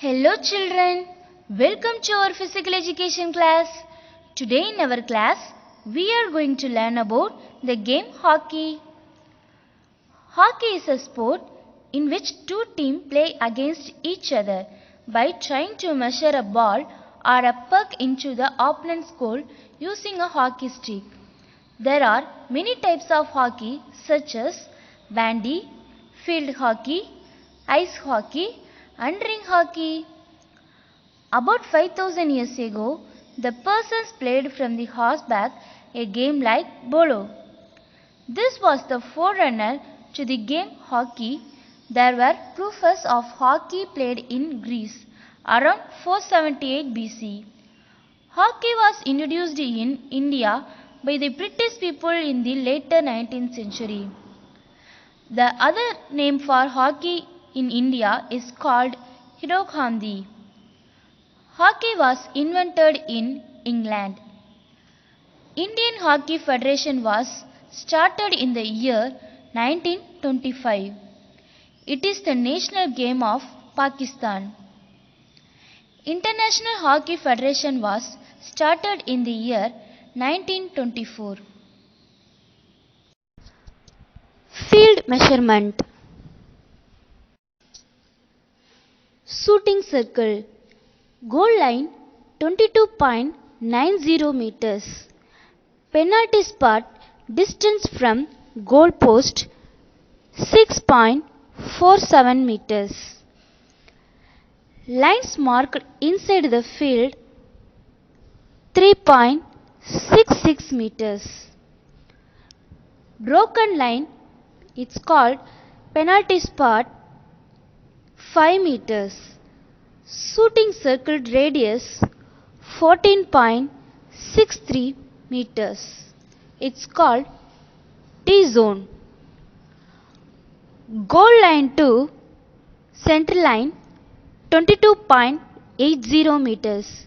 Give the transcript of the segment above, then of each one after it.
Hello children, welcome to our physical education class. Today in our class, we are going to learn about the game hockey. Hockey is a sport in which two teams play against each other by trying to measure a ball or a puck into the opponent's goal using a hockey stick. There are many types of hockey such as bandy, field hockey, ice hockey and ring hockey. About 5000 years ago, the Persians played from the horseback a game like polo. This was the forerunner to the game hockey. There were proofs of hockey played in Greece around 478 BC. Hockey was introduced in India by the British people in the later 19th century. The other name for hockey in India is called Hidokandi. Hockey was invented in England. Indian Hockey Federation was started in the year 1925. It is the national game of Pakistan. International Hockey Federation was started in the year 1924. Field measurement. Shooting circle. Goal line 22.90 meters. Penalty spot distance from goal post 6.47 meters. Lines marked inside the field 3.66 meters. Broken line, it's called penalty spot 5 meters. Shooting circle radius 14.63 meters. It's called T-zone. Goal line to center line 22.80 meters.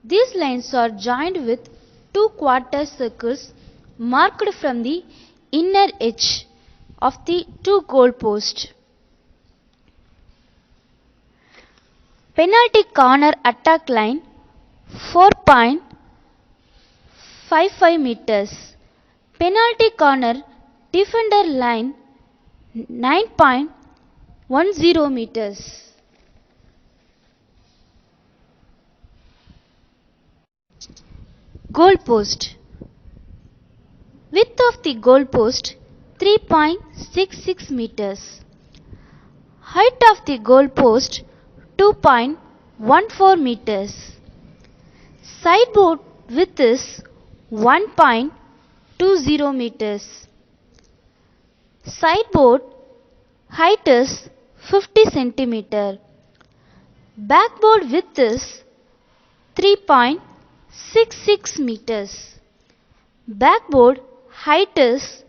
These lines are joined with two quarter circles marked from the inner edge of the two goal posts. Penalty corner attack line 4.55 meters. Penalty corner defender line 9.10 meters. Goal post. Width of the goal post 3.66 meters. Height of the goal post 2.14 meters. Sideboard width is 1.20 meters. Sideboard height is 50 centimeter. Backboard width is 3.66 meters. Backboard height is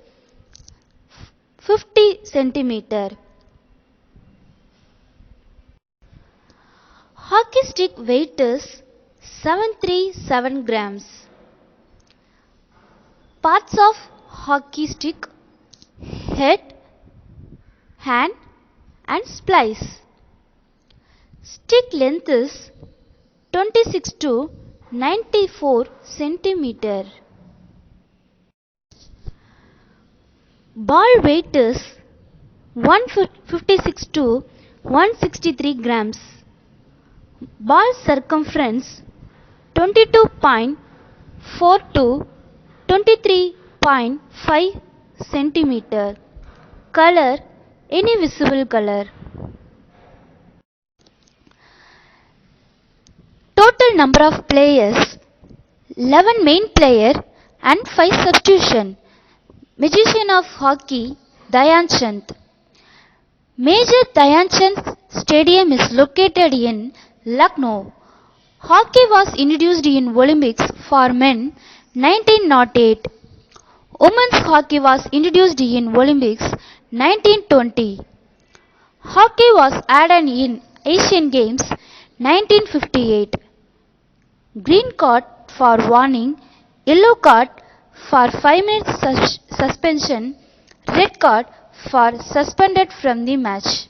50 centimeter. Hockey stick weight is 737 grams. Parts of hockey stick: head, hand and splice. Stick length is 26 to 94 centimeter. Ball weight is 156 to 163 grams. Ball circumference 22.4 to 23.5 centimeter. Color: any visible color. Total number of players 11 main player and 5 substitution. Magician of hockey Dhyan Chand. Major Dhyan Chand Stadium is located in Lucknow. Hockey was introduced in Olympics for men 1908. Women's hockey was introduced in Olympics 1920. Hockey was added in Asian Games 1958. Green card for warning, yellow card for 5 minutes suspension, red card for suspended from the match.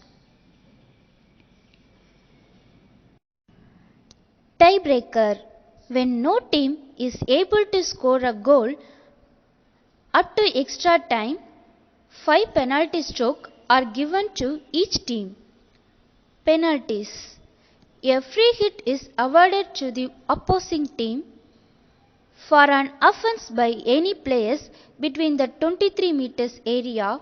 Tiebreaker. When no team is able to score a goal up to extra time, 5 penalty strokes are given to each team. Penalties. A free hit is awarded to the opposing team for an offence by any players between the 23 meters area,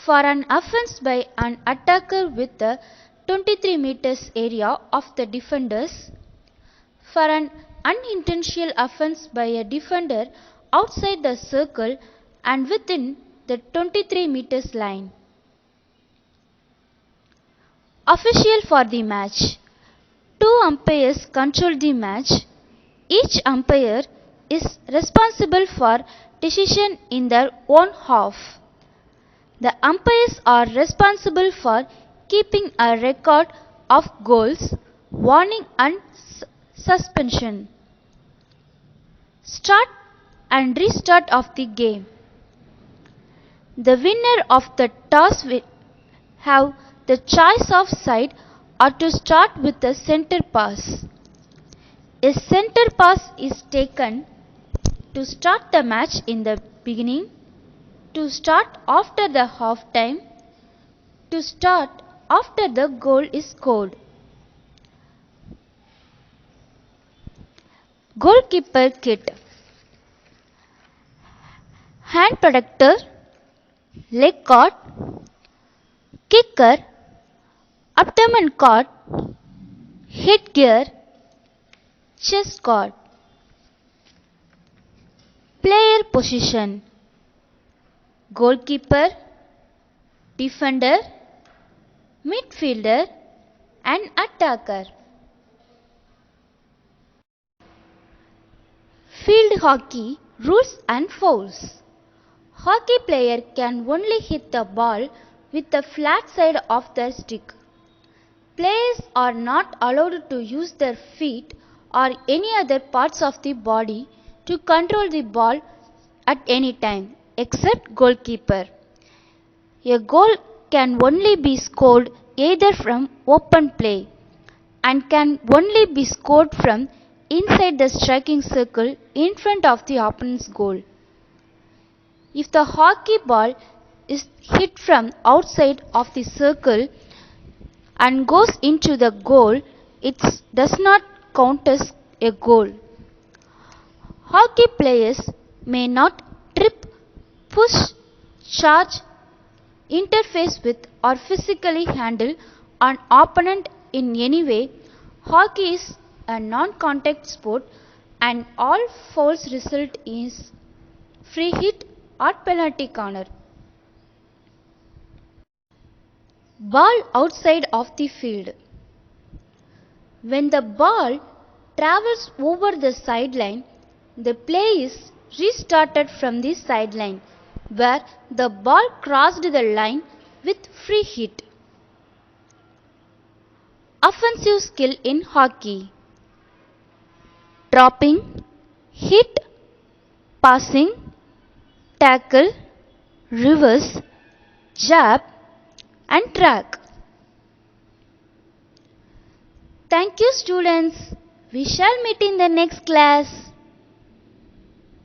for an offence by an attacker with the 23 meters area of the defenders, for an unintentional offence by a defender outside the circle and within the 23 meters line. Official for the match. 2 umpires control the match. Each umpire is responsible for decision in their own half. The umpires are responsible for keeping a record of goals, warning and suspension. Start and restart of the game. The winner of the toss will have the choice of side or to start with the center pass. A center pass is taken to start the match in the beginning, to start after the half time, to start after the goal is scored. Goalkeeper kit. Hand protector, leg guard, kicker, abdomen guard, headgear, chest guard. Player position. Goalkeeper, defender, midfielder and attacker. Field hockey rules and fouls. Hockey player can only hit the ball with the flat side of their stick. Players are not allowed to use their feet or any other parts of the body to control the ball at any time except goalkeeper. A goal can only be scored either from open play and can only be scored from inside the striking circle in front of the opponent's goal. If the hockey ball is hit from outside of the circle and goes into the goal, it does not count as a goal. Hockey players may not trip, push, charge, interface with or physically handle an opponent in any way. Hockey is a non-contact sport and all fouls result in free hit or penalty corner. Ball outside of the field. When the ball travels over the sideline, the play is restarted from the sideline where the ball crossed the line with free hit. Offensive skill in hockey. Dropping, hit, passing, tackle, reverse, jab and track. Thank you students. We shall meet in the next class.